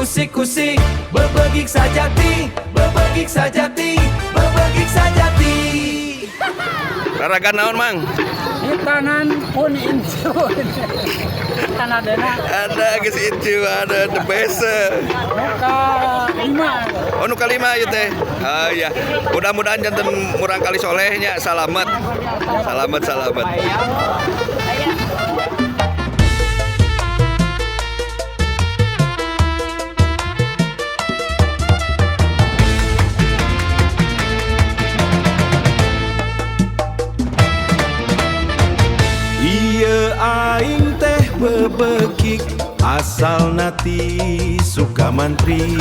kusik-kusik, bebegik sajati, bebegik sajati, bebegik sajati. Raragan naon mang? Tanan pun incu. Tanah dana. Ada geus itu, ada the best. Nuka 5. Oh nu kalima ieu teh. Ah ya. Mudah-mudahan janten murang kali solehnya. Salamet. Salamet salamet. Ieu aing teh bebegik asal nati Sukamantri.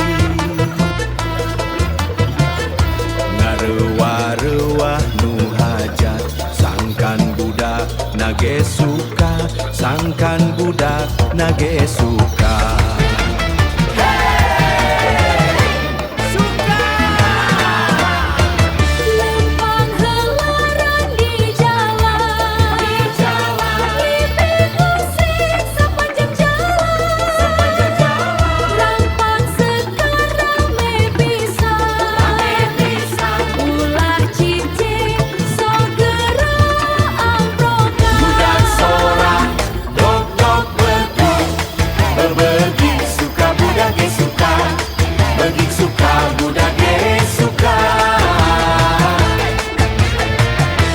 Ngareuwah-reuwah nu hajat sangkan budak nage suka, sangkan budak nage suka. Budak suka, budak suka,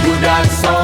budak suka.